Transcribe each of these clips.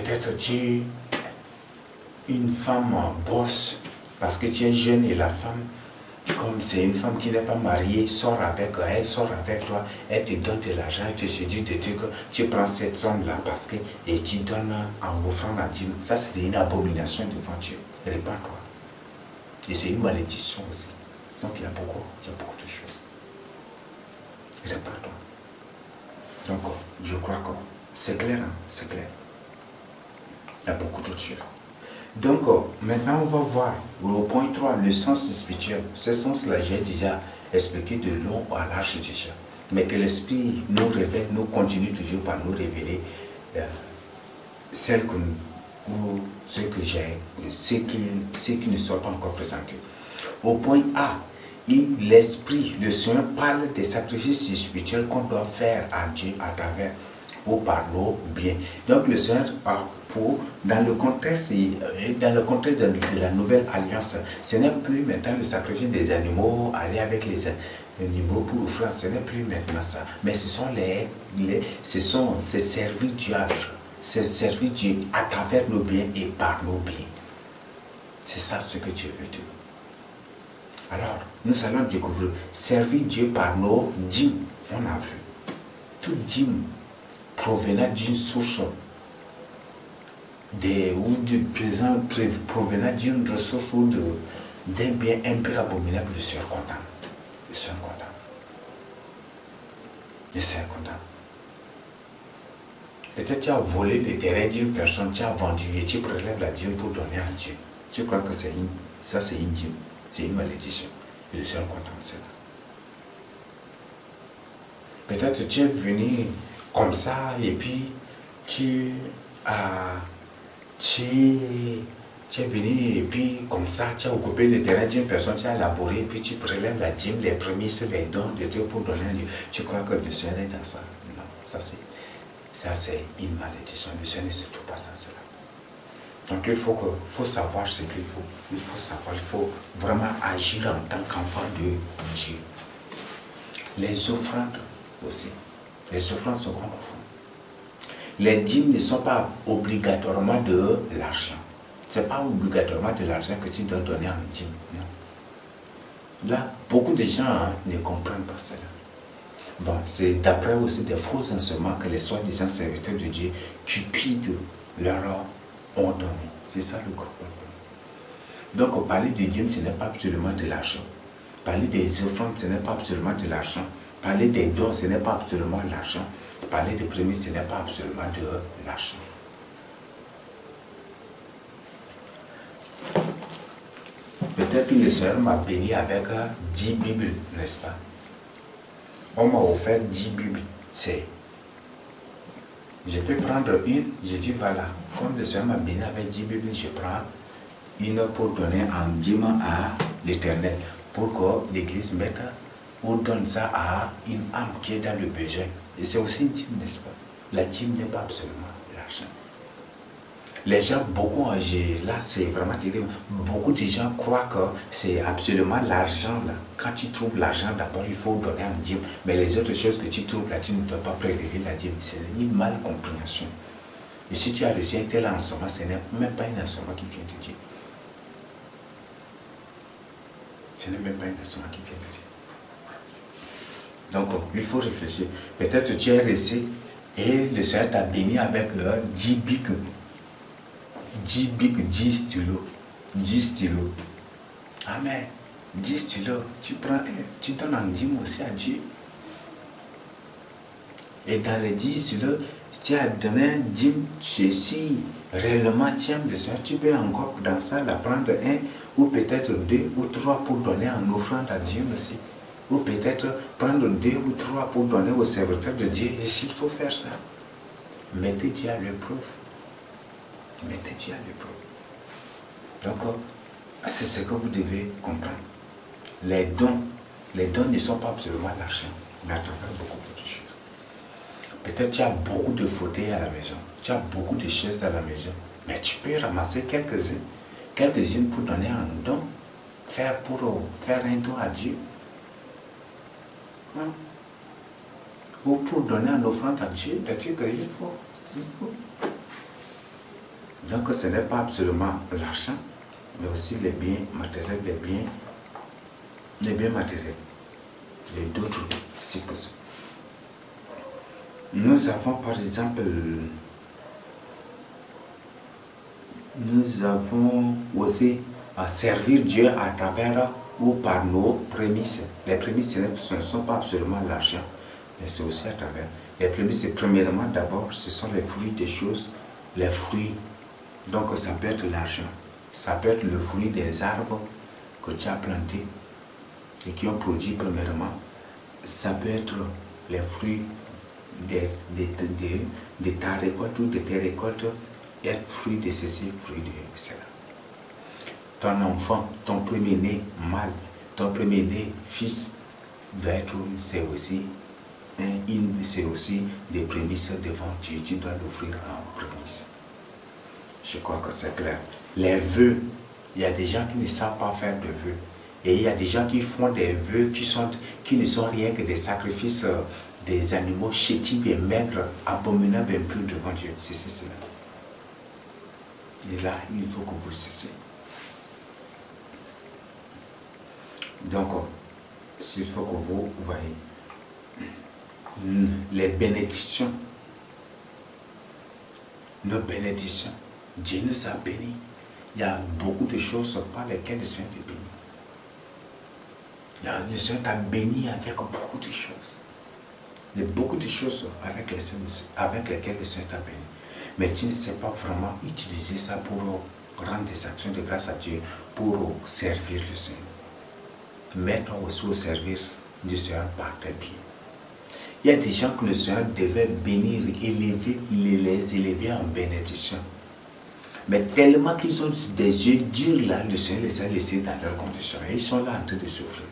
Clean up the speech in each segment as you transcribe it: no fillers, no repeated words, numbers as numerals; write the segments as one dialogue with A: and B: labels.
A: Peut-être tu es une femme bosse parce que tu es jeune et la femme, comme c'est une femme qui n'est pas mariée, sort avec elle, sort avec toi, elle te donne de l'argent, elle te dit des trucs, tu prends cette somme-là parce que et tu donnes en offrant la dîme. Ça, c'est une abomination devant Dieu. Répands-toi. Et c'est une malédiction aussi. Donc il y a beaucoup de choses. Répands-toi. Donc je crois que c'est clair, hein? C'est clair. Il y a beaucoup d'autres choses. Donc, maintenant, on va voir au point 3, le sens spirituel. Ce sens-là, j'ai déjà expliqué de long à large déjà. Mais que l'Esprit nous révèle, nous continue toujours par nous révéler celles que nous, ou ce que j'ai, ce qui ne sont pas encore présentés. Au point A, l'Esprit, le Seigneur parle des sacrifices spirituels qu'on doit faire à Dieu à travers ou par nos biens. Donc le Seigneur a dans le contexte de la nouvelle alliance, ce n'est plus maintenant le sacrifice des animaux, aller avec les animaux pour offrir, ce n'est plus maintenant ça. Mais ce sont ces servir Dieu, c'est servir Dieu à travers nos biens et par nos biens. C'est ça ce que Dieu veut dire. Alors, nous allons découvrir servir Dieu par nos dîmes. On a vu. Toute dîme provenant d'une source provenant d'une ressource ou d'un bien impur abominable, le Seigneur condamne. Le Seigneur condamne. Le Seigneur condamne. Peut-être tu as volé le terrain d'une personne, tu as vendu et tu prélèves la dîme pour donner à Dieu. Tu crois que ça c'est une dîme, c'est une malédiction. Et le Seigneur condamne cela. Peut-être tu es venu comme ça et puis tu es venu et puis comme ça tu as occupé le terrain d'une personne, tu as labouré et puis tu prélèves la dîme, les prémices, les dons de Dieu pour donner à Dieu. Tu crois que le Seigneur est dans ça? Non, ça c'est une malédiction. Le Seigneur ne se trouve pas dans cela. Donc il faut savoir ce qu'il faut. Il faut savoir, il faut vraiment agir en tant qu'enfant de Dieu. Les offrandes aussi. Les offrandes sont comme offrandes. Les dîmes ne sont pas obligatoirement de l'argent. Ce n'est pas obligatoirement de l'argent que tu dois donner en dîme. Non. Là, beaucoup de gens ne comprennent pas cela. Bon, c'est d'après aussi des faux enseignements que les soi-disant serviteurs de Dieu cupides leur ont donné. C'est ça le gros problème. Donc, parler de dîme, ce n'est pas absolument de l'argent. Parler des offrandes, ce n'est pas absolument de l'argent. Parler des dons, ce n'est pas absolument de l'argent. Parler des prémices, ce n'est pas absolument de l'argent. Peut-être que le Seigneur m'a béni avec 10 Bibles, n'est-ce pas? On m'a offert 10 Bibles. Je peux prendre une, je dis voilà, comme le Seigneur m'a béni avec 10 Bibles, je prends une pour donner en dîme à l'Éternel, pour que l'Église mette ou donne ça à une âme qui est dans le besoin. Et c'est aussi une dîme, n'est-ce pas? La dîme n'est pas absolument l'argent. Les gens, beaucoup, là c'est vraiment terrible, beaucoup de gens croient que c'est absolument l'argent là. Quand tu trouves l'argent, d'abord il faut donner en dîme. Mais les autres choses que tu trouves là, tu ne dois pas prélever la dîme. C'est une malcompréhension. Et si tu as reçu un tel enseignement, ce n'est même pas un enseignement qui vient de Dieu. Ce n'est même pas un enseignement qui vient de Dieu. Donc, il faut réfléchir. Peut-être tu es resté et le Seigneur t'a béni avec 10 bics. 10 bics, 10 stylos. 10 stylos. Amen. 10 stylos. Tu prends un, tu donnes en dîme aussi à Dieu. Et dans les 10 stylos, tu as donné un dîme, si réellement tu aimes le Seigneur, tu peux encore dans ça la prendre un, ou peut-être 2 ou 3 pour donner en offrande à Dieu aussi. Ou peut-être prendre 2 ou 3 pour donner aux serviteurs de Dieu. Et s'il faut faire ça, mettez Dieu à l'épreuve. Mettez Dieu à l'épreuve. Donc, c'est ce que vous devez comprendre. Les dons ne sont pas absolument l'argent, mais à travers beaucoup de choses. Peut-être tu as beaucoup de fauteuils à la maison, tu as beaucoup de chaises à la maison, mais tu peux ramasser quelques-unes pour donner un don, pour faire un don à Dieu. Ou pour donner une offrande à Dieu, c'est-à-dire qu'il faut. Donc ce n'est pas absolument l'argent, mais aussi les biens matériels, les biens matériels et d'autres si possible. Nous avons par exemple, nous avons aussi à servir Dieu à travers ou par nos prémices. Les prémices ce ne sont pas absolument l'argent, mais c'est aussi à travers. Les prémices, premièrement, d'abord, ce sont les fruits des choses, les fruits. Donc ça peut être l'argent, ça peut être le fruit des arbres que tu as plantés et qui ont produit premièrement. Ça peut être les fruits de ta récolte ou de tes récoltes, et fruit de ceci, fruit de cela. Ton enfant, ton premier-né mâle, ton premier-né fils doit être, c'est aussi des prémices devant Dieu. Tu dois l'offrir en prémices. Je crois que c'est clair. Les vœux, il y a des gens qui ne savent pas faire de vœux. Et il y a des gens qui font des vœux qui ne sont rien que des sacrifices des animaux chétifs et maigres, abominables et impurs devant Dieu. C'est cela. Et là, il faut que vous cessiez. Donc, il faut que vous voyez les bénédictions. Nos bénédictions. Dieu nous a bénis. Il y a beaucoup de choses par lesquelles le Seigneur est béni. Le Seigneur t'a béni avec beaucoup de choses. Il y a beaucoup de choses avec lesquelles le Seigneur t'a béni. Mais tu ne sais pas vraiment utiliser ça pour rendre des actions de grâce à Dieu, pour servir le Seigneur. Mets-toi aussi au service du Seigneur par tes biens. Il y a des gens que le Seigneur devait bénir, les élever en bénédiction. Mais tellement qu'ils ont des yeux durs là, le Seigneur les a laissés dans leurs conditions. Et ils sont là en train de souffrir.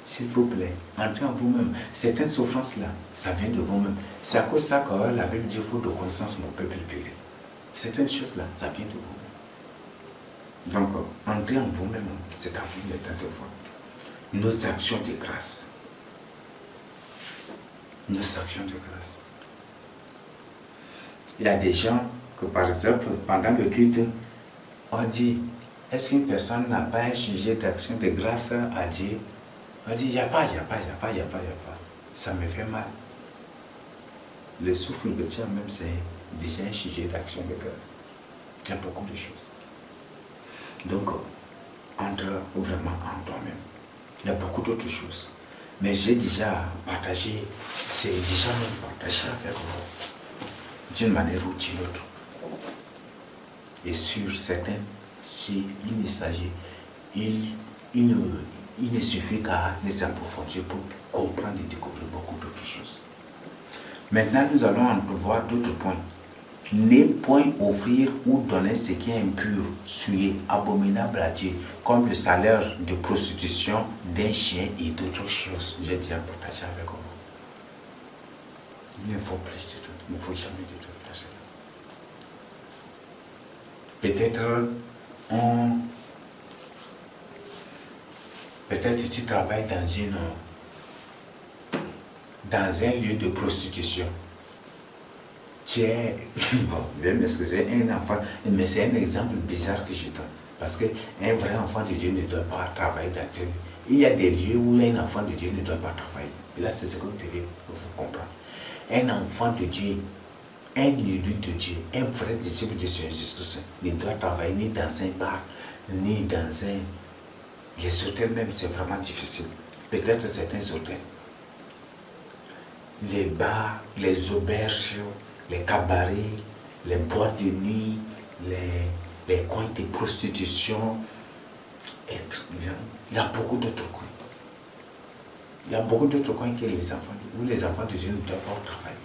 A: S'il vous plaît, entrez en vous-même. Certaines souffrances-là, ça vient de vous-même. C'est à cause de ça que la Bible dit, il faut de connaissance, mon peuple périt. Certaines choses-là, ça vient de vous-même. Donc, entrez en vous-même. C'est à vous le temps de voir. Nos actions de grâce. Nos actions de grâce. Il y a des gens que, par exemple, pendant le culte, on dit, est-ce qu'une personne n'a pas un sujet d'action de grâce à Dieu? On dit, il n'y a pas. Ça me fait mal. Le souffle que tu as même, c'est déjà un sujet d'action de grâce. Il y a beaucoup de choses. Donc, entre vraiment en toi-même. Il y a beaucoup d'autres choses. Mais j'ai déjà partagé, c'est déjà même partagé avec vous. D'une manière ou d'une autre. Et sur certaines, si il s'agit, il ne suffit qu'à les approfondir pour comprendre et découvrir beaucoup d'autres choses. Maintenant, nous allons entrevoir d'autres points. Ne point offrir ou donner ce qui est impur, souillé, abominable à Dieu, comme le salaire de prostitution d'un chien et d'autres choses. J'ai déjà partagé avec vous. Il ne faut plus de tout. Il ne faut jamais de tout faire cela. Peut-être tu travailles dans un lieu de prostitution. Tu es, bon, je vais m'excuser, un enfant, mais c'est un exemple bizarre que je donne. Parce qu'un vrai enfant de Dieu ne doit pas travailler dans tel lieu. Il y a des lieux où un enfant de Dieu ne doit pas travailler. Et là, c'est ce que vous devez vous comprendre. Un enfant de Dieu, un élu de Dieu, un vrai disciple de Seigneur Jésus-Christ ne doit travailler ni dans un bar, ni dans un... Les hôtels même, c'est vraiment difficile. Peut-être certains hôtels. Les bars, les auberges, les cabarets, les boîtes de nuit, les coins de prostitution. Il y a beaucoup d'autres coins. Il y a beaucoup d'autres coins où les enfants de Dieu ne doivent pas travailler.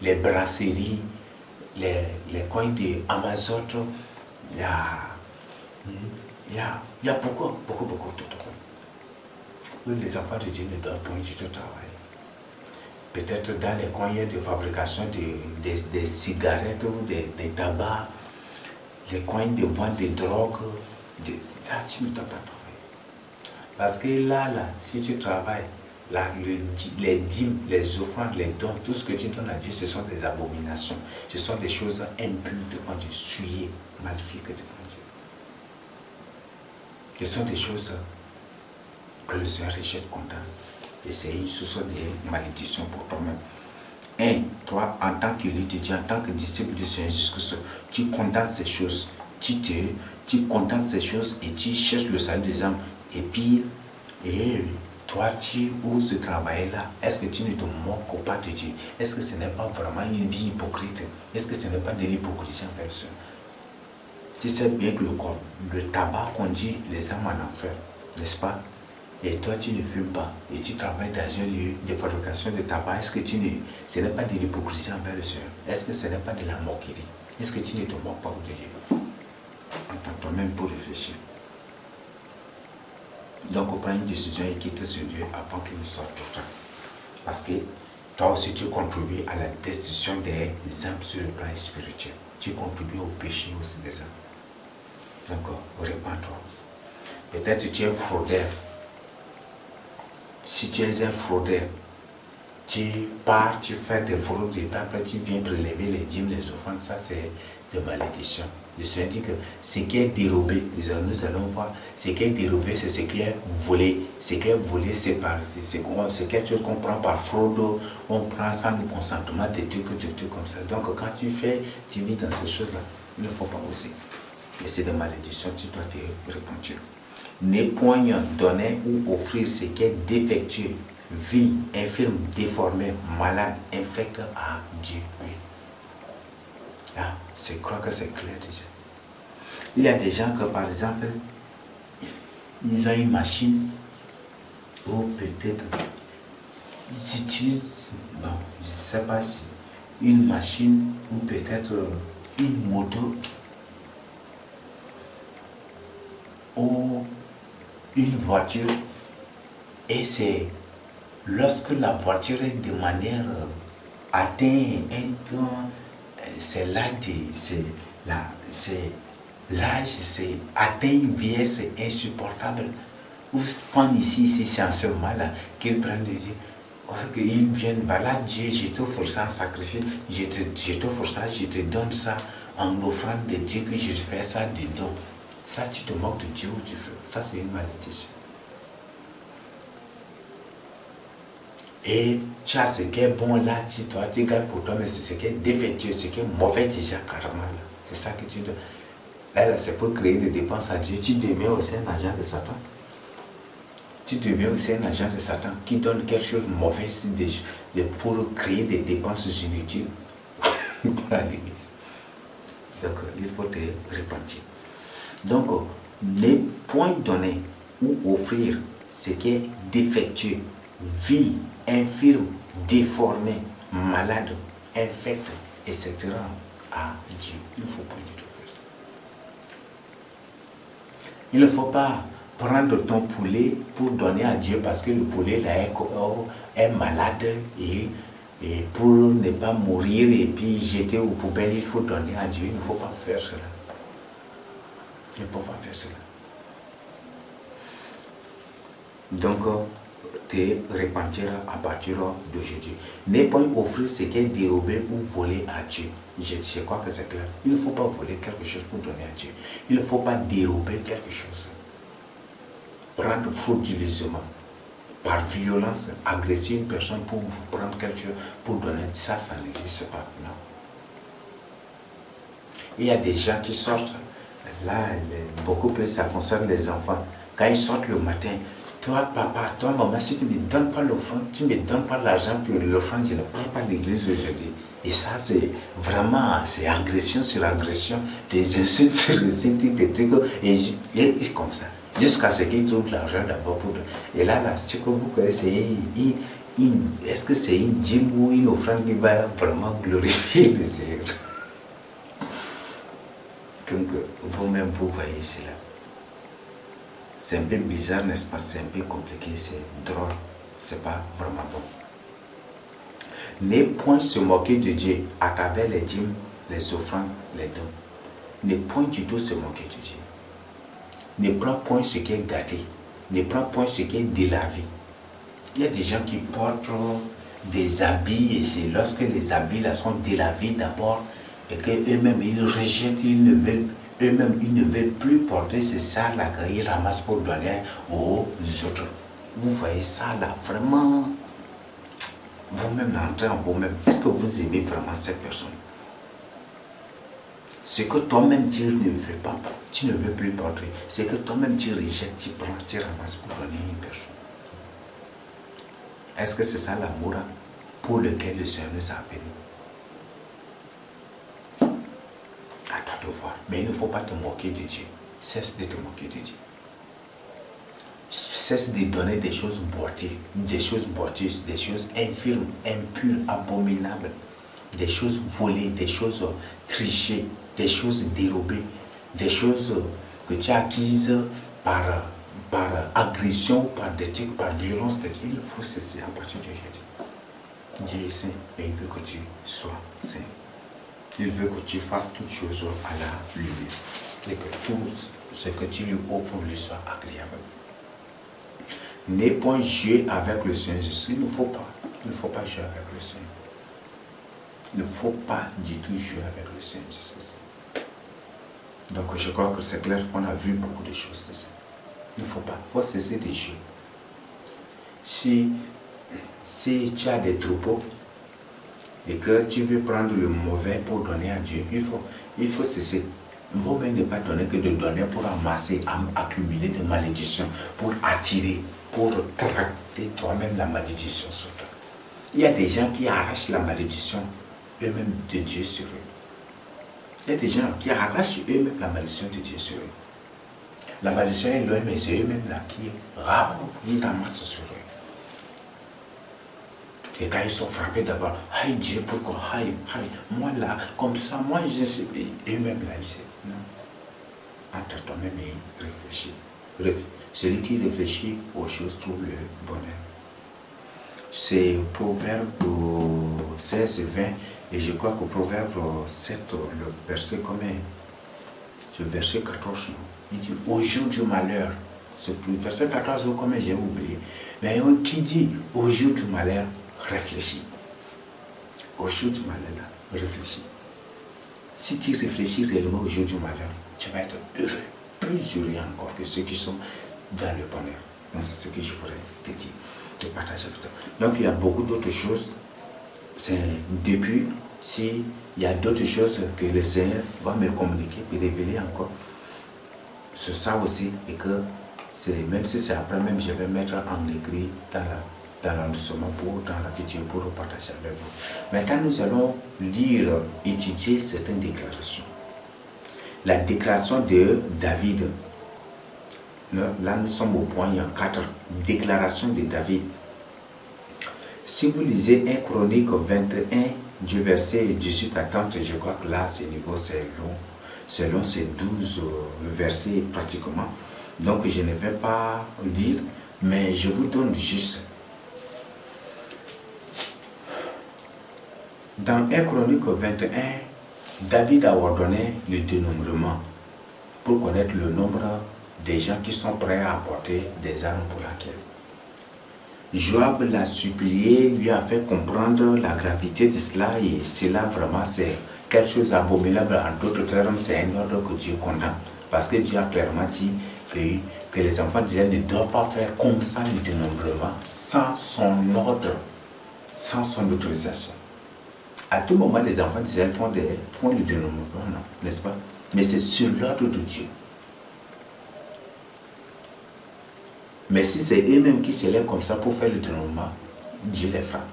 A: Les brasseries, les coins d'Amazon, il y a beaucoup d'autres coins où les enfants de Dieu ne doivent pas du tout travailler. Peut-être dans les coins de fabrication des cigarettes ou des tabacs, les coins de vente de drogue, tu ne dois pas travailler. Parce que là, si tu travailles, les dîmes, les offrandes, les dons, tout ce que tu donnes à Dieu, ce sont des abominations. Ce sont des choses impures devant Dieu, souillées, magnifiques devant Dieu. Ce sont des choses que le Seigneur rejette, condamne. Et ce sont des malédictions pour toi-même. Et toi, en tant qu'élu de Dieu, en tant que disciple du Seigneur Jésus-Christ, tu condamnes ces choses. Tu condamnes ces choses et tu cherches le salut des âmes. Et puis, toi, tu oses travailler là. Est-ce que tu ne te moques pas de Dieu? Est-ce que ce n'est pas vraiment une vie hypocrite? Est-ce que ce n'est pas de l'hypocrisie envers le Seigneur? Tu sais bien que le tabac conduit les âmes en enfer, n'est-ce pas? Et toi, tu ne fumes pas et tu travailles dans un lieu de fabrication de tabac. Est-ce que ce n'est pas de l'hypocrisie envers le Seigneur? Est-ce que ce n'est pas de la moquerie? Est-ce que tu ne te moques pas de Dieu? Entends toi-même pour réfléchir. Donc, on prend une décision et quitte ce lieu avant qu'il ne soit trop tard. Parce que toi aussi, tu contribues à la destruction des âmes sur le plan spirituel. Tu contribues au péché aussi des âmes. Donc, répands-toi. Peut-être tu es fraudeur. Si tu es un fraudeur, tu pars, tu fais des fraudes et après tu viens prélever les dîmes, les offrandes, ça c'est de malédiction. Le Seigneur dit que ce qui est dérobé, nous allons voir, ce qui est dérobé, c'est ce qui est volé. Ce qui est volé, c'est quelque chose qu'on prend par fraude, on prend sans le consentement de trucs comme ça. Donc quand tu vis dans ces choses-là, il ne faut pas oser. Et c'est de malédiction, tu dois te repentir. Ne point donner ou offrir ce qui est défectueux, vil, infirme, déformé, malade, infect à Dieu. Oui. Ah, je crois que c'est clair déjà. Il y a des gens que, par exemple, ils ont une machine, ou peut-être ils utilisent, bon, je ne sais pas, une machine, ou peut-être une moto, ou une voiture, et c'est lorsque la voiture est de manière atteint un temps, c'est l'âge, c'est atteint une vieillesse insupportable. Ou prendre ici c'est en ce moment-là qu'ils prennent de Dieu. Qu'ils viennent, voilà Dieu, je t'offre ça en sacrifice, je t'offre ça, je te donne ça en offrant de Dieu que je fais ça de don. Ça, tu te moques de Dieu ou tu fais. Ça, c'est une malédiction. Et tu as ce qui est bon là, tu gardes pour toi, mais c'est ce qui est défectueux, ce qui est mauvais déjà carrément là. C'est ça que tu dois. Là, c'est pour créer des dépenses à Dieu. Tu deviens aussi un agent de Satan. Tu deviens aussi un agent de Satan qui donne quelque chose de mauvais pour créer des dépenses inutiles à l'église. Donc, il faut te repentir. Donc, ne point donner ou offrir ce qui est défectueux, vil, infirme, déformé, malade, infect, etc. à Dieu. Il ne faut pas du tout faire. Il ne faut pas prendre ton poulet pour donner à Dieu parce que le poulet là est malade et pour ne pas mourir et puis jeter aux poubelles, il faut donner à Dieu. Il ne faut pas faire cela. Il ne faut pas faire cela. Donc, te repentir à partir d'aujourd'hui. Ne pas offrir ce qui est dérobé ou volé à Dieu. Je crois que c'est clair. Il ne faut pas voler quelque chose pour donner à Dieu. Il ne faut pas dérober quelque chose. Prendre frauduleusement, par violence, agresser une personne pour prendre quelque chose, pour donner, ça n'existe pas. Non. Il y a des gens qui sortent, là, beaucoup plus ça concerne les enfants. Quand ils sortent le matin, toi, papa, toi, maman, si tu ne me donnes pas l'offrande, tu ne me donnes pas l'argent pour l'offrande, je ne prends pas l'église aujourd'hui. Et ça, c'est vraiment, c'est agression sur agression, des insultes sur des insultes, des trucs, et comme ça. Jusqu'à ce qu'ils trouvent l'argent d'abord pour... Et là, ce que vous connaissez, est-ce que c'est une dîme ou une offrande qui va vraiment glorifier le Seigneur? Donc, vous-même, vous voyez cela. C'est un peu bizarre, n'est-ce pas? C'est un peu compliqué, c'est drôle. C'est pas vraiment bon. Ne point se moquer de Dieu à travers les dîmes, les offrandes, les dons. Ne point du tout se moquer de Dieu. Ne prends point ce qui est gâté. Ne prends point ce qui est délavé. Il y a des gens qui portent des habits et c'est lorsque les habits là sont délavés d'abord et qu'eux-mêmes ils rejettent, eux-mêmes ils ne veulent plus porter ces salles là qu'ils ramassent pour donner aux autres. Vous voyez ça là, vraiment, vous-même entrez en vous-même. Est-ce que vous aimez vraiment cette personne? Ce que toi-même tu ne veux pas, tu ne veux plus porter, c'est que toi-même tu rejettes, tu prends, tu ramasses pour donner à une personne. Est-ce que c'est ça l'amour pour lequel le Seigneur nous a appelés? Attends de voir. Mais il ne faut pas te moquer de Dieu. Cesse de te moquer de Dieu. Cesse de donner des choses boiteuses, des choses infirmes, impures, abominables, des choses volées, des choses trichées, des choses dérobées, des choses que tu as acquises par agression, par des trucs, par violence. Il faut cesser à partir d'aujourd'hui. Dieu est saint et il veut que tu sois saint. Il veut que tu fasses toutes choses à la lumière et que tout ce que tu lui offres lui soit agréable. N'aie point jouer avec le Seigneur Jésus. Il ne faut pas jouer avec le Seigneur. Il ne faut pas du tout jouer avec le Seigneur Jésus. Donc je crois que c'est clair qu'on a vu beaucoup de choses de ça. Il ne faut pas, il faut cesser de jouer. Si tu as des troupeaux et que tu veux prendre le mauvais pour donner à Dieu, il faut cesser. Il ne faut même ne pas donner que de donner pour amasser, accumuler des malédictions, pour attirer, pour tracter toi-même la malédiction sur toi. Il y a des gens qui arrachent la malédiction eux-mêmes de Dieu sur eux. Il y a des gens qui arrachent eux-mêmes la malédiction de Dieu sur eux. La malédiction est loin, mais c'est eux-mêmes là qui ramassent sur eux. Et quand ils sont frappés d'abord, aïe Dieu, pourquoi, aïe, moi là, comme ça, moi je sais, eux-mêmes là, ils disent, non. Entre toi-même et réfléchis. Celui qui réfléchit aux choses trouve le bonheur. C'est Proverbe 16 et 20, et je crois que Proverbe 7, le verset combien? Ce verset 14, il dit, au jour du malheur, c'est plus, verset 14, combien j'ai oublié, mais qui dit, au jour du malheur, réfléchis. Au jour du malheur, réfléchis. Si tu réfléchis réellement au jour du malheur, tu vas être heureux, plus heureux encore que ceux qui sont dans le bonheur. Donc c'est ce que je voudrais te dire, te partager avec toi. Donc il y a beaucoup d'autres choses. C'est depuis, s'il y a d'autres choses que le Seigneur va me communiquer et révéler encore, c'est ça aussi, et que même si c'est après même, je vais mettre en écrit dans l'enregistrement dans la vidéo pour partager avec vous. Maintenant, nous allons étudier certaines déclarations. La déclaration de David. Là, nous sommes au point 4. Déclaration de David. Si vous lisez 1 Chronique 21, du verset 18 à 30, je crois que là, ce niveau, c'est long. Selon ces 12 versets pratiquement. Donc, je ne vais pas dire, mais je vous donne juste. Dans 1 Chronique 21, David a ordonné le dénombrement pour connaître le nombre des gens qui sont prêts à apporter des armes pour la guerre. Joab l'a supplié, lui a fait comprendre la gravité de cela et cela vraiment c'est quelque chose d'abominable. En d'autres termes, c'est un ordre que Dieu condamne parce que Dieu a clairement dit que les enfants d'Israël ne doivent pas faire comme ça le dénombrement sans son ordre, sans son autorisation. À tout moment, les enfants d'Israël font le dénombrement, n'est-ce pas? Mais c'est sur l'ordre de Dieu. Mais si c'est eux-mêmes qui se lèvent comme ça pour faire le dénombrement, Dieu les frappe.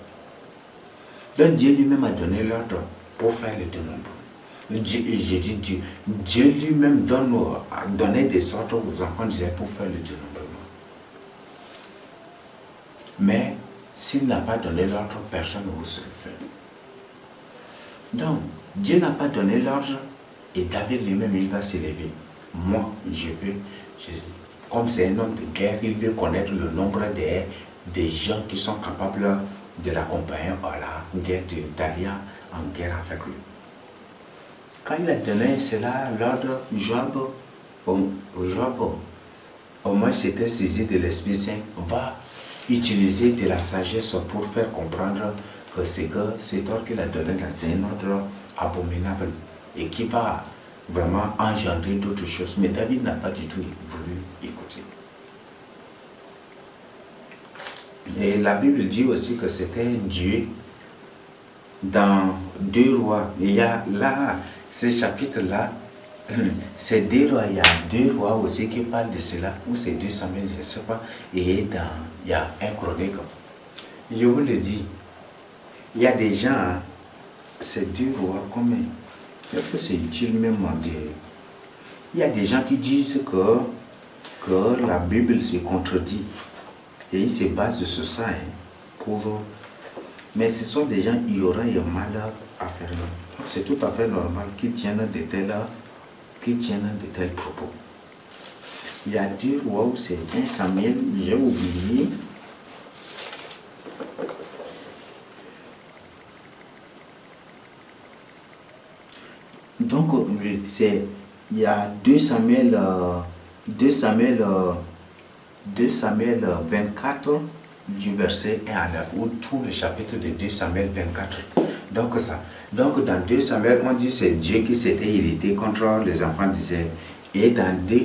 A: Donc Dieu lui-même a donné l'ordre pour faire le dénombrement. J'ai dit Dieu. Dieu lui-même a donné des ordres aux enfants d'Israël pour faire le dénombrement. Mais s'il n'a pas donné l'ordre, personne ne se le fait. Donc, Dieu n'a pas donné l'ordre et David lui-même, il va s'élever. Moi, comme c'est un homme de guerre, il veut connaître le nombre des gens qui sont capables de l'accompagner à la guerre, d'aller en guerre avec lui. Quand il a donné cela, l'ordre, Joab, au moins s'était saisi de l'Esprit Saint, va utiliser de la sagesse pour faire comprendre que cet ordre qu'il a donné là, c'est un ordre abominable et qui va vraiment engendrer d'autres choses. Mais David n'a pas du tout voulu écouter. Et la Bible dit aussi que c'était Dieu dans 2 Rois. Il y a là, ce chapitre-là, c'est 2 Rois, il y a 2 Rois aussi qui parlent de cela, ou c'est 2 Samuel, je ne sais pas, et il y a un Chronique. Je vous le dis, il y a des gens, hein, c'est 2 Rois, combien? Est-ce que c'est utile même en dire? Il y a des gens qui disent que la Bible se contredit, et ils se basent sur ça, hein, mais ce sont des gens ignorants et malades à faire. C'est tout à fait normal qu'ils tiennent de tels propos. Il y a 2 Rois où c'est 1 Samuel, j'ai oublié. Donc, il y a 2 Samuel 24 du verset 1 à 9, ou tout le chapitre de 2 Samuel 24. Donc dans 2 Samuel, on dit que c'est Dieu qui s'était irrité contre les enfants d'Israël. Et dans 1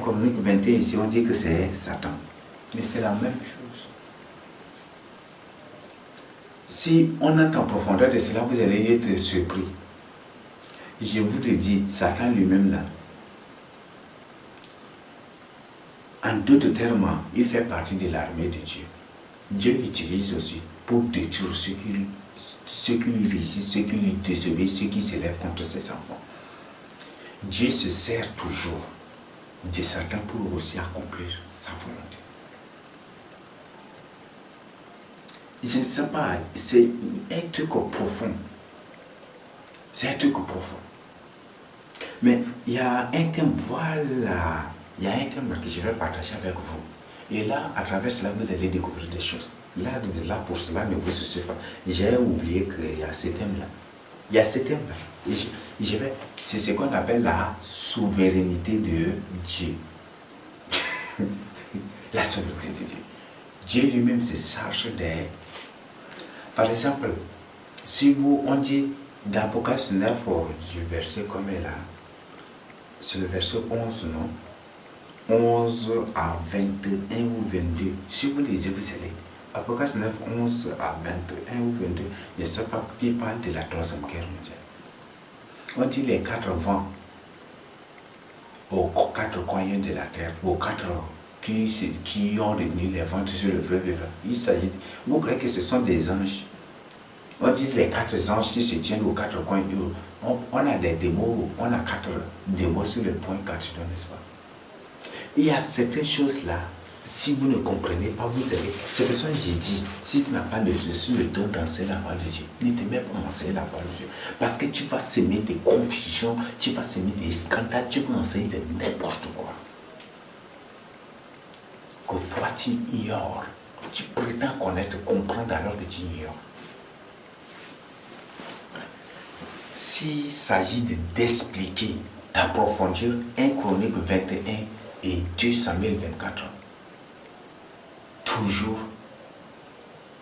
A: Chronique 21, ici, on dit que c'est Satan. Mais c'est la même chose. Si on entre en profondeur de cela, vous allez être surpris. Je vous le dis, Satan lui-même là, en d'autres termes, il fait partie de l'armée de Dieu. Dieu l'utilise aussi pour détruire ceux qui lui résistent, ceux qui lui désobéissent, ceux qui s'élèvent contre ses enfants. Dieu se sert toujours de Satan pour aussi accomplir sa volonté. Je ne sais pas, c'est un truc profond. C'est un truc profond. Mais il y a un thème, voilà. Il y a un thème que je vais partager avec vous. Et là, à travers cela, vous allez découvrir des choses. Là pour cela, ne vous souciez pas. J'ai oublié qu'il y a ce thème-là. Il y a ce thème-là. C'est ce qu'on appelle la souveraineté de Dieu. La souveraineté de Dieu. Dieu lui-même se charge des... Par exemple, si on dit dans Apocalypse 9, du verset comme elle a, c'est le verset 11, non? 11 à 21 ou 22. Si vous lisez, vous allez. Apocalypse 9, 11 à 21 ou 22. Je ne sais pas qui parle de la 3e guerre mondiale. On dit les 4 vents aux 4 coins de la terre, aux 4 qui ont retenu les vents sur le fleuve. Il s'agit. Vous croyez que ce sont des anges? On dit les 4 anges qui se tiennent aux 4 coins. On a des démos, on a 4 démos sur le point 4, n'est-ce pas? Il y a certaines choses-là, si vous ne comprenez pas, vous allez... C'est pour ça que j'ai dit, si tu n'as pas le don d'enseigner la parole de Dieu, ne te mets pas à enseigner la parole de Dieu. Parce que tu vas semer des confusions, tu vas semer des scandales, tu vas enseigner de n'importe quoi. Que toi tu ignores, tu prétends connaître, comprendre alors que tu ignores. S'il s'agit d'expliquer, d'approfondir 1 Chronique 21 et 2 Samuel 24, toujours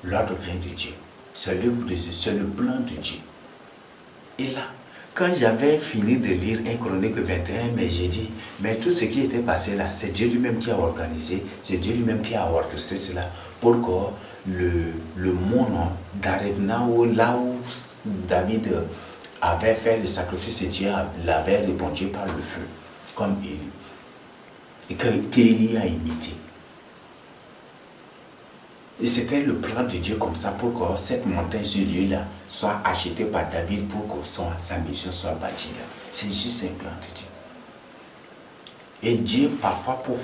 A: l'ordre vient de Dieu. C'est l'œuvre de Dieu, c'est le plan de Dieu. Et là, quand j'avais fini de lire 1 Chronique 21, mais j'ai dit, mais tout ce qui était passé là, c'est Dieu lui-même qui a organisé, c'est Dieu lui-même qui a orchestré cela pour que le monde d'arrive là où David avait fait le sacrifice et Dieu l'avait répondu par le feu, comme Élie. Et qu'Élie a imité. Et c'était le plan de Dieu comme ça pour que cette montagne, ce lieu-là, soit acheté par David pour que sa mission soit bâtie là. C'est juste un plan de Dieu. Et Dieu, parfois, pour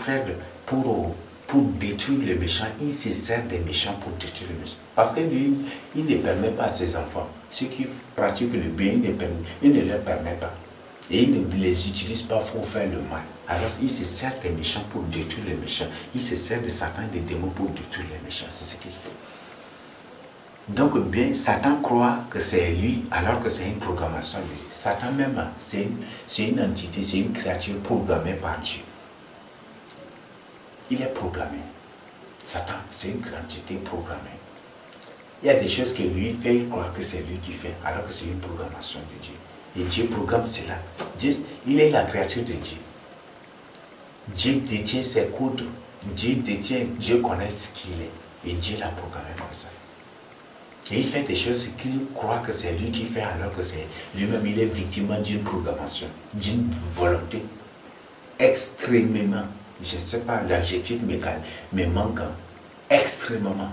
A: détruire les méchants, il se sert des méchants pour détruire les méchants. Parce que lui, il ne permet pas à ses enfants, ceux qui pratiquent le bien, il ne leur permet pas. Et il ne les utilise pas pour faire le mal. Alors il se sert des méchants pour détruire les méchants. Il se sert de Satan et des démons pour détruire les méchants. C'est ce qu'il fait. Donc bien, Satan croit que c'est lui, alors que c'est une programmation de lui. Satan même, c'est une entité, c'est une créature programmée par Dieu. Il est programmé. Satan, c'est une entité programmée. Il y a des choses que lui fait, il croit que c'est lui qui fait, alors que c'est une programmation de Dieu. Et Dieu programme cela. Dieu, il est la créature de Dieu. Dieu détient ses codes. Dieu connaît ce qu'il est. Et Dieu l'a programmé comme ça. Et il fait des choses qu'il croit que c'est lui qui fait, alors que c'est lui-même, il est victime d'une programmation, d'une volonté extrêmement, je ne sais pas, l'adjectif me manque, extrêmement,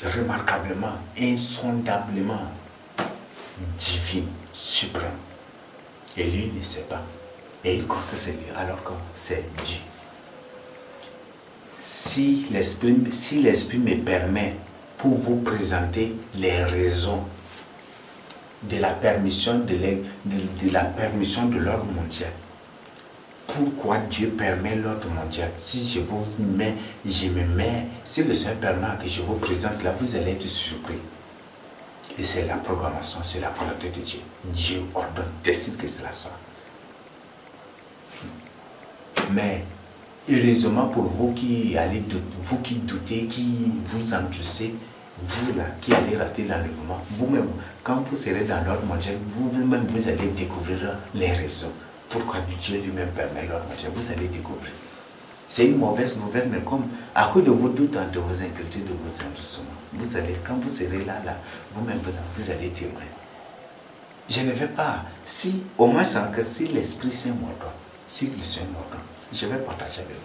A: remarquablement, insondablement divine, suprême. Et lui ne sait pas. Et il croit que c'est lui, alors que c'est Dieu. Si l'Esprit me permet pour vous présenter les raisons de la permission de l'ordre mondial. Pourquoi Dieu permet l'ordre mondial? Si je me mets, si le Seigneur permet que je vous présente là, vous allez être surpris. Et c'est la programmation, c'est la volonté de Dieu. Dieu ordonne, décide que cela soit. Mais heureusement pour vous qui doutez, qui vous endurcissez, vous là, qui allez rater l'enlèvement, vous-même, quand vous serez dans l'ordre mondial, vous-même, vous allez découvrir les raisons. Pourquoi Dieu lui-même permet l'ordre mondial, vous allez découvrir. C'est une mauvaise nouvelle, mais comme à cause de vos doutes, de vos inquiétudes, de vos endurcissements, vous allez, quand vous serez là, vous-même, vous allez témoigner. Je ne vais pas, si, au moins sans que si l'Esprit Saint m'ordonne, si le Seigneur m'ordonne, je vais partager avec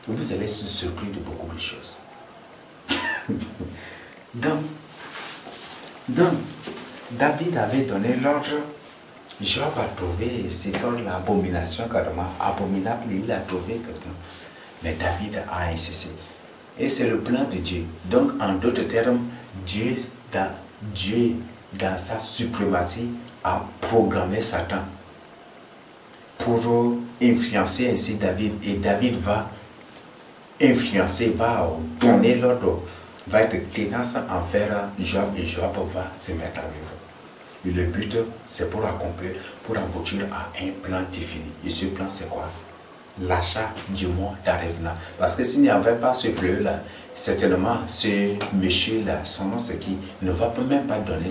A: vous. Vous allez se surprendre de beaucoup de choses. Donc, David avait donné l'ordre. Job a trouvé cet ordre l'abomination carrément abominable. Il a trouvé quelqu'un. Mais David a insisté. Et c'est le plan de Dieu. Donc, en d'autres termes, Dieu, dans sa suprématie, a programmé Satan pour influencer ainsi David. Et David va influencer, va donner l'ordre, va être tenace en faire Job, et Job va se mettre en vivre. Et le but, c'est pour accomplir, pour aboutir à un plan défini. Et ce plan, c'est quoi? L'achat du mot d'Arevna. Parce que s'il n'y avait pas ce fleuve-là, certainement, ce monsieur-là, son nom c'est qui, ne va même pas donner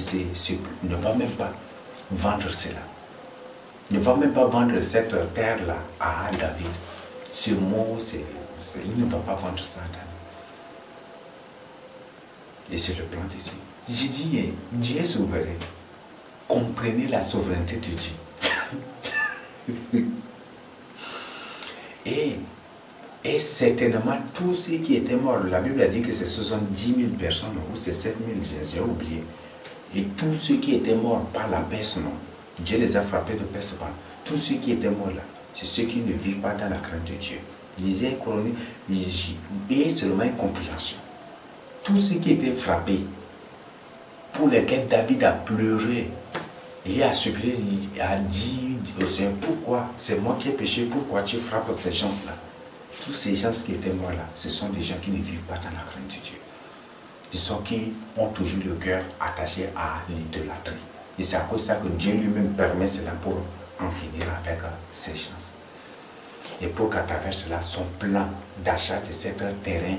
A: ne va même pas vendre cela. Ne va même pas vendre cette terre-là à David. Ce mot, il ne va pas vendre ça à David. Et c'est le plan de Dieu. J'ai dit, Dieu est souverain. Comprenez la souveraineté de Dieu. Et certainement, tous ceux qui étaient morts, la Bible a dit que c'est 70 000 personnes, ou c'est 7 000, j'ai oublié. Et tous ceux qui étaient morts par la peste, non, Dieu les a frappés de peste par. Tous ceux qui étaient morts là, c'est ceux qui ne vivent pas dans la crainte de Dieu. Lisez Chronique, et seulement une compréhension. Tous ceux qui étaient frappés, pour lesquels David a pleuré, il a supplié, il a dit au Seigneur, pourquoi? C'est moi qui ai péché, pourquoi tu frappes ces gens-là? Tous ces gens qui étaient morts là, ce sont des gens qui ne vivent pas dans la crainte de Dieu. Ce sont qui ont toujours le cœur attaché à l'idolâtrie. Et c'est à cause de ça que Dieu lui-même permet cela pour en finir avec ces gens. Et pour qu'à travers cela, son plan d'achat de ce terrain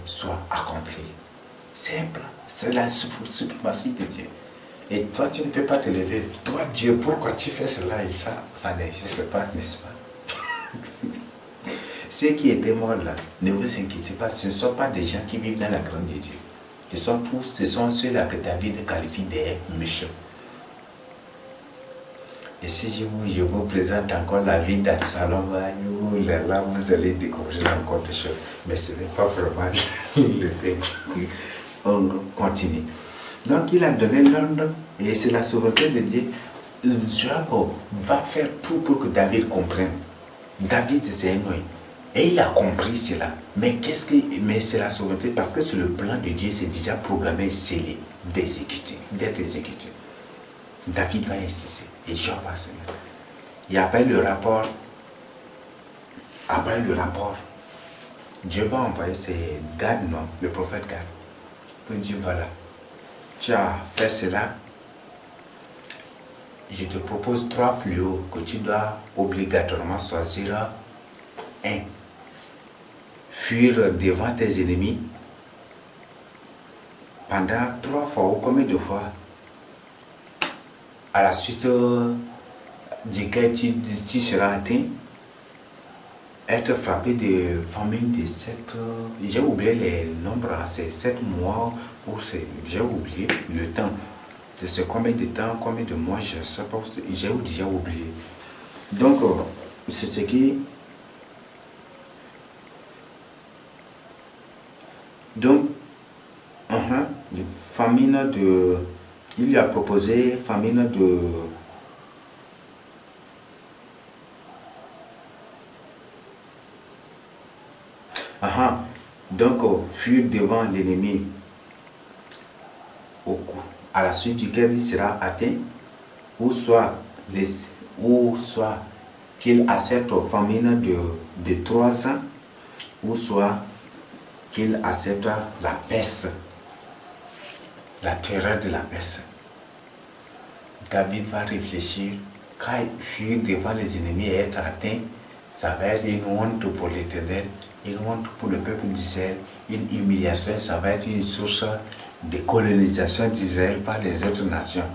A: soit accompli. C'est un plan, c'est la suprématie de Dieu. Et toi, tu ne peux pas te lever. Toi, Dieu, pourquoi tu fais cela? Et ça n'existe pas, n'est-ce pas? Ceux qui étaient morts là, ne vous inquiétez pas, ce ne sont pas des gens qui vivent dans la crainte de Dieu. Ce sont ceux-là que David qualifie des méchants. Et si je vous présente encore la vie d'Absalom, là, vous allez découvrir encore des choses. Mais ce n'est pas vraiment le thème. On continue. Donc il a donné l'ordre, et c'est la souveraineté de Dieu. Job va faire tout pour que David comprenne. David, c'est un homme. Et il a compris cela. Mais c'est la souveraineté, parce que c'est le plan de Dieu, c'est déjà programmé, scellé, d'être exécuté. David va insister. Et Job va se mettre. Et après le rapport, Dieu va envoyer Gad, non, le prophète Gad, pour dire voilà, tu as fait cela, je te propose 3 fléaux que tu dois obligatoirement choisir un. fuir devant tes ennemis pendant 3 fois ou combien de fois, à la suite duquel tu seras atteint, être frappé de famine de 7, j'ai oublié les nombres, c'est 7 mois, ou j'ai oublié le temps. C'est combien de temps, combien de mois, je ne sais pas, j'ai déjà oublié. Donc, c'est ce qui... Donc, famine de... Il lui a proposé famine de... Donc, fuir devant l'ennemi à la suite duquel il sera atteint, ou soit qu'il accepte famine de 3 ans, ou soit qu'il accepte la peste, la terreur de la peste. David va réfléchir, quand fuir devant les ennemis et être atteint, ça va être une honte pour l'Éternel, une honte pour le peuple d'Israël, une humiliation, ça va être une source de colonisation d'Israël par les autres nations.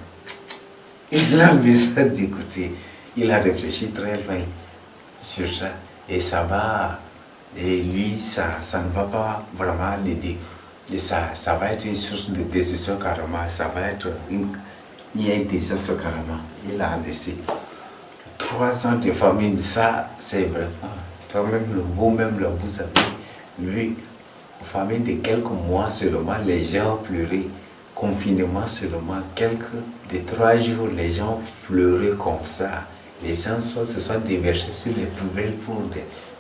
A: Il a vu ça d'écouter, il a réfléchi très loin sur ça, et ça va, et lui, ça ne va pas vraiment l'aider. Et ça va être une source de décision carrément, ça va être il y a une décision carrément. Il a laissé 3 ans de famine, ça c'est vraiment, vous-même là, vous avez vu, famine de quelques mois seulement, les gens pleuraient, confinement seulement, de 3 jours, les gens pleuraient comme ça. Les gens se sont déversés sur les poubelles pour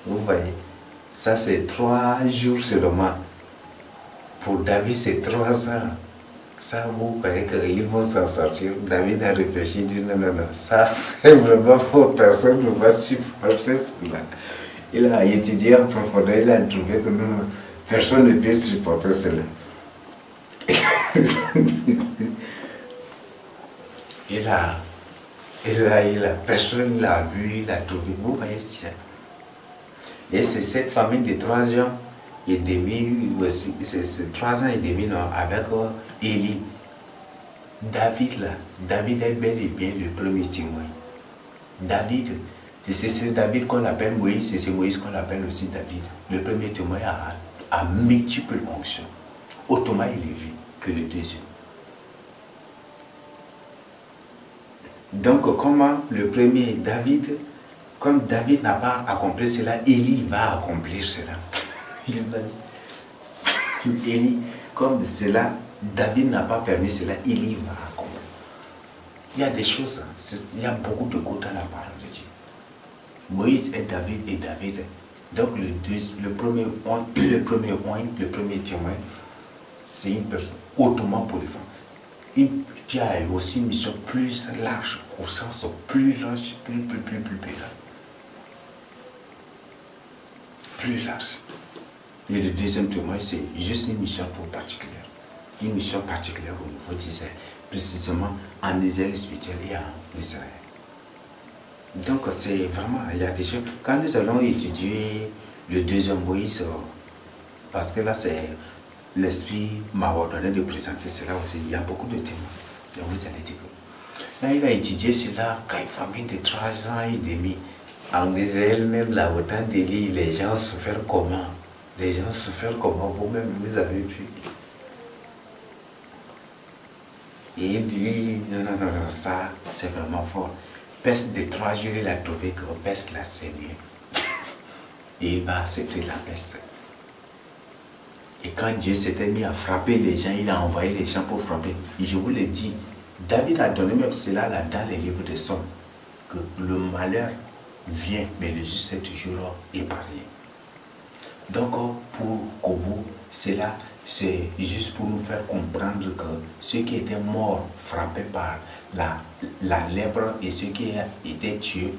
A: vous voyez, ça c'est 3 jours seulement. Pour David, c'est 3 ans. Ça, vous croyez qu'ils vont s'en sortir. David a réfléchi, dit non, ça c'est vraiment faux, personne ne va supporter cela. Il a étudié en profondeur, il a trouvé que non, personne ne peut supporter cela. Personne l'a vu, il a trouvé. Vous voyez ça. Et c'est cette famille de 3 ans et demi, c'est 3 ans et demi non, avec Élie. David est bel et bien le premier témoin. David, c'est David qu'on appelle Moïse, et c'est Moïse qu'on appelle aussi David. Le premier témoin a multiples fonctions, autrement élevé que le deuxième. Donc, comment le premier David, comme David n'a pas accompli cela, Élie va accomplir cela. Il va dire, Élie, comme cela, David n'a pas permis cela, Élie va accomplir. Il y a des choses, il y a beaucoup de goût dans la parole de Dieu. Moïse est David et David. Donc le premier point, le premier témoin, c'est une personne hautement polyvalente. Qui a aussi une mission plus large, au sens plus large, plus large. Et le deuxième témoin, c'est juste une mission particulière. Une mission particulière au niveau d'Israël, précisément en Israël spirituel et en Israël. Donc c'est vraiment, il y a des choses. Quand nous allons étudier le deuxième Moïse, parce que là c'est l'esprit m'a ordonné de présenter cela aussi, il y a beaucoup de témoins. Donc vous allez dire. Là il a étudié cela quand une famille de 3 ans et demi. En Israël même, là, au temps d'Élie, les gens souffrent comment? Les gens souffrent comment? Vous-même, vous avez vu. Et il dit, non, ça, c'est vraiment fort. Peste de 3 jours, il a trouvé que peste l'a saigné. Et il va accepter la peste. Et quand Dieu s'était mis à frapper les gens, il a envoyé les gens pour frapper. Et je vous le dis, David a donné même cela là dans les livres de Psaumes, que le malheur vient, mais le juste est toujours épargné. Donc, pour vous, cela, c'est juste pour nous faire comprendre que ceux qui étaient morts, frappés par la lèpre et ceux qui étaient tués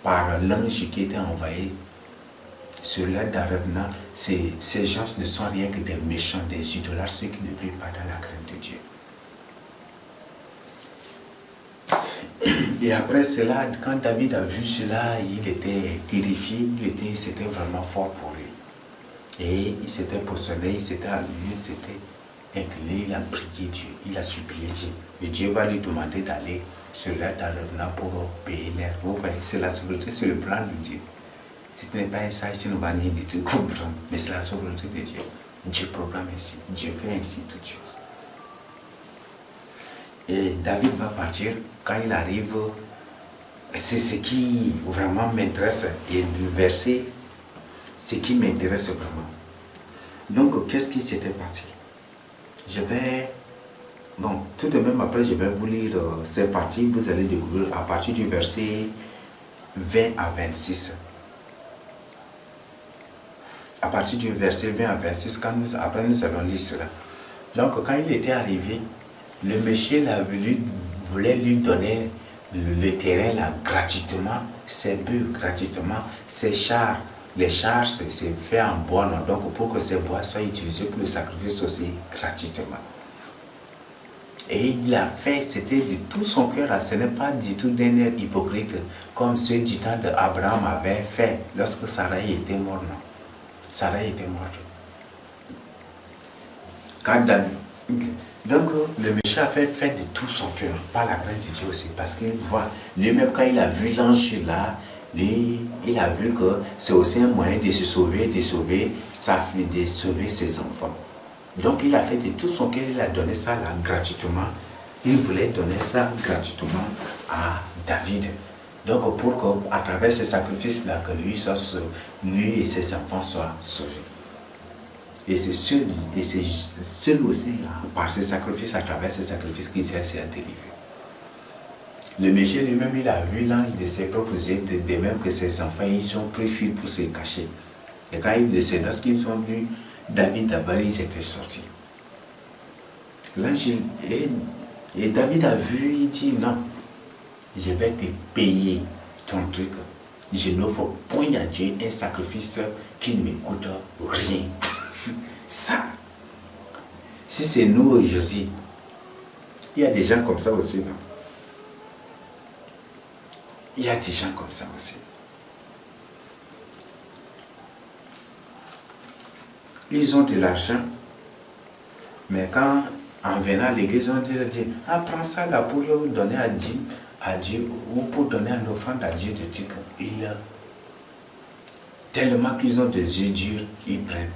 A: par l'ange qui était envoyé sur l'aide d'un revenant, ces gens ne sont rien que des méchants, des idolâtres, ceux qui ne vivent pas dans la crainte de Dieu. Et après cela, quand David a vu cela, il était terrifié, c'était vraiment fort pour lui. Et il s'était positionné, il s'était allumé, il s'était incliné, il a prié Dieu, il a supplié Dieu. Et Dieu va lui demander d'aller sur l'air dans pour payer l'air. Vous voyez, c'est la souveraineté, c'est le plan de Dieu. Si ce n'est pas un sage, tu ne vas rien du tout comprendre. Mais c'est la souveraineté de Dieu. Dieu programme ainsi, Dieu fait ainsi toutes choses. Et David va partir. Quand il arrive, c'est ce qui vraiment m'intéresse. Et le verset, ce qui m'intéresse vraiment. Donc, qu'est-ce qui s'était passé? Tout de même, après, je vais vous lire ces parties. Vous allez découvrir à partir du verset 20 à 26. À partir du verset 20 à 26, après nous allons lire cela. Donc, quand il était arrivé, le monsieur voulait lui donner le terrain là, gratuitement, ses bœufs gratuitement, ses chars. Les chars, c'est fait en bois, non? Donc pour que ces bois soient utilisés pour le sacrifice aussi gratuitement. Et il a fait, c'était de tout son cœur, ce n'est pas du tout d'un air hypocrite, comme ceux du temps d'Abraham avaient fait lorsque Sarah était morte. Non? Sarah était morte. Donc le méchant a fait de tout son cœur, par la grâce de Dieu aussi, parce qu'il voit, lui-même quand il a vu l'ange là, il a vu que c'est aussi un moyen de se sauver, de sauver sa fille, de sauver ses enfants. Donc il a fait de tout son cœur, il a donné ça là gratuitement. Il voulait donner ça gratuitement à David. Donc pour qu'à travers ce sacrifice-là, que lui et ses enfants soient sauvés. Et c'est seul aussi, par ce sacrifice, à travers ce sacrifice, qu'il s'est délivré. Le méchant lui-même, il a vu l'ange de ses propres yeux, de même que ses enfants, ils ont pris fuite pour se cacher. Et quand lorsqu'ils ont vu David d'abord, ils étaient sortis. L'ange, et David a vu, il dit non, je vais te payer ton truc. Je n'offre point à Dieu un sacrifice qui ne me coûte rien. Ça, si c'est nous aujourd'hui, il y a des gens comme ça aussi, non? Il y a des gens comme ça aussi. Ils ont de l'argent, mais quand, en venant à l'église, on dit, prends ça là pour le donner à Dieu, ou pour donner une offrande à Dieu de trucs. Tellement qu'ils ont des yeux durs, ils prennent.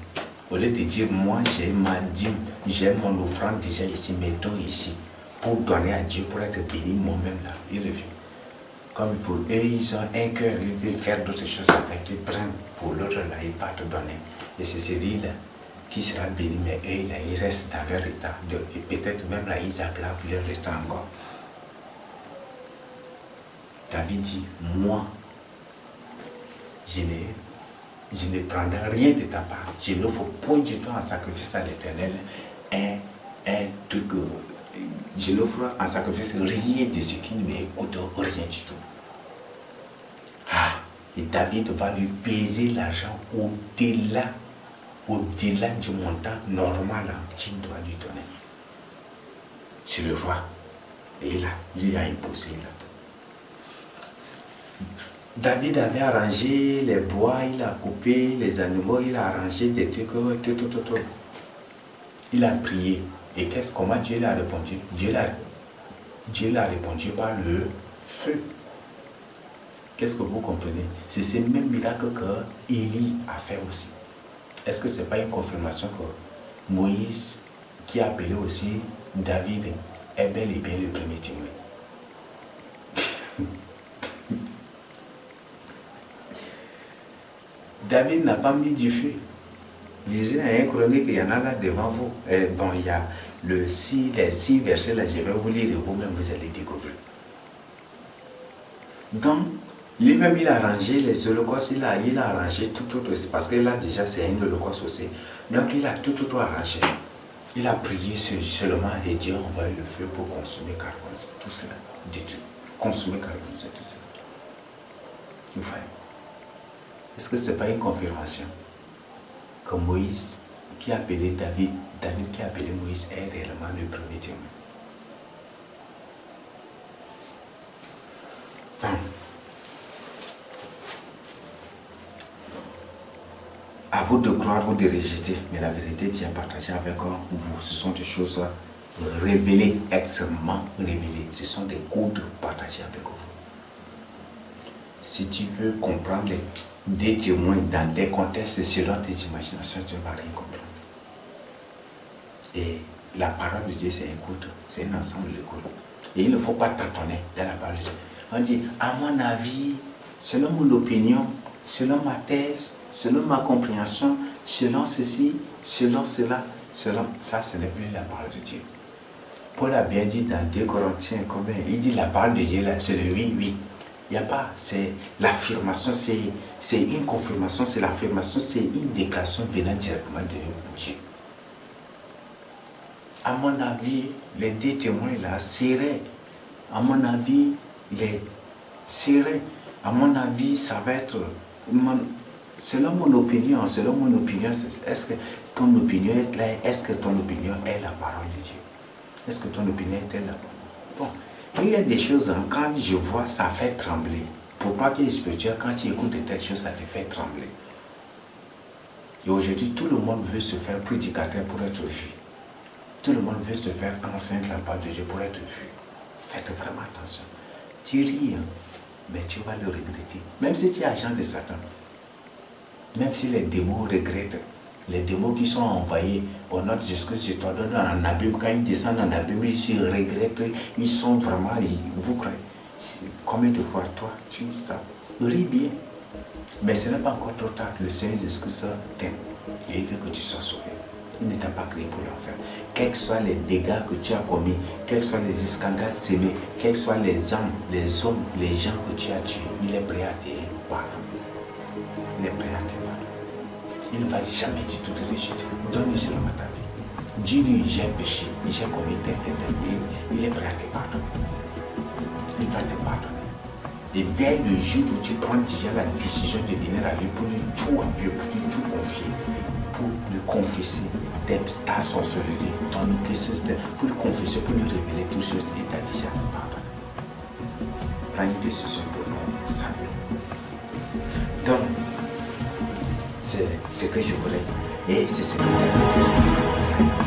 A: Au lieu de dire, moi j'ai ma dîme, j'ai mon offrande déjà ici, mettons ici, pour donner à Dieu, pour être béni moi-même là, ils reviennent. Comme pour eux, ils ont un cœur, ils veulent faire d'autres choses avec, ils prennent pour l'autre là, ils partent donner. Et c'est celui-là qui sera béni, mais eux là, ils restent dans leur état. Et peut-être même là, ils aggravent leur état encore. David dit, moi, je ne prendrai rien de ta part. Je n'offre point du tout en sacrifice à l'Éternel un truc. Je n'offre en sacrifice rien de ce qui ne m'écoute rien du tout. Et David va lui peser l'argent au-delà du montant normal qu'il doit lui donner. C'est le roi. Et là, il a imposé là. David avait arrangé les bois, il a coupé les animaux, il a arrangé des trucs, tout. Il a prié. Et comment Dieu l'a répondu? Dieu l'a répondu par le feu. Qu'est-ce que vous comprenez? C'est ce même miracle que Élie a fait aussi. Est-ce que ce n'est pas une confirmation que Moïse, qui a appelé aussi David, est bel et bien le premier témoin? David n'a pas mis du feu. Lisez un chronique, il y en a là devant vous. Bon, il y a les 6 versets là, je vais vous lire et vous-même vous allez découvrir. Donc, lui-même il a arrangé les holocaustes, il a arrangé tout, parce que là déjà c'est un holocauste aussi. Donc il a tout arrangé. Il a prié seulement et Dieu a envoyé le feu pour consumer carbone, tout cela, détruit. Consumer carbone, c'est tout cela. Vous voyez. Est-ce que ce n'est pas une confirmation que Moïse, qui a appelé David qui a appelé Moïse, est réellement le premier témoin? vous de croire, vous de rejeter. Mais la vérité, Dieu a partagé avec vous. Ce sont des choses révélées, extrêmement révélées. Ce sont des codes partagés avec vous. Si tu veux comprendre des témoins dans des contextes selon tes imaginations, tu ne vas rien comprendre. Et la parole de Dieu, c'est un coude, c'est un ensemble de coudes. Et il ne faut pas tâtonner dans la parole de Dieu. On dit, à mon avis, selon mon opinion, selon ma thèse, selon ma compréhension, selon ceci, selon cela, selon ça, ce n'est plus la parole de Dieu. Paul a bien dit dans 2 Corinthiens, combien il dit la parole de Dieu, c'est le oui, oui. Il n'y a pas, c'est l'affirmation, c'est une confirmation, c'est l'affirmation, c'est une déclaration venant directement de Dieu. À mon avis, les 2 témoins là, seraient, à mon avis, les seraient, à mon avis, ça va être, selon mon opinion, est-ce que ton opinion est là, est-ce que ton opinion est la parole de Dieu? Est-ce que ton opinion est la parole? Bon, il y a des choses, quand je vois, ça fait trembler. Pourquoi tu es spirituel, quand tu écoutes de telles choses, ça te fait trembler. Et aujourd'hui, tout le monde veut se faire prédicateur pour être vu. Tout le monde veut se faire enseignant la parole de Dieu pour être vu. Faites vraiment attention. Tu ris, mais tu vas le regretter. Même si tu es agent de Satan, même si les démons regrettent, les démons qui sont envoyés au nom de Jésus-Christ, je te donne un abîme, quand ils descendent en abîme, ils regrettent, ils sont vraiment, vous croyez, combien de fois toi, tu ça, ris bien. Mais ce n'est pas encore trop tard, le Seigneur Jésus-Christ t'aime et il veut que tu sois sauvé. Il ne t'a pas créé pour l'enfer. Quels que soient les dégâts que tu as commis, quels que soient les scandales sémés, quels que soient les âmes, les hommes, les gens que tu as tués, il est prêt à te pardonner. Il est prêt à te pardonner. Il ne va jamais du tout te rejeter. Donne-lui seulement ta vie. Dis-lui, j'ai péché, j'ai commis tel. Il est prêt à te pardonner. Il va te pardonner. Et dès le jour où tu prends déjà la décision de venir à lui pour lui tout avouer, pour lui tout confier, pour lui confesser ta sorcellerie, ton occultisme, pour lui confesser, pour lui révéler toutes choses, il t'a déjà pardonné. Prends une décision pour nous saluer. Donc, c'est ce que je voulais et c'est ce que tu as fait.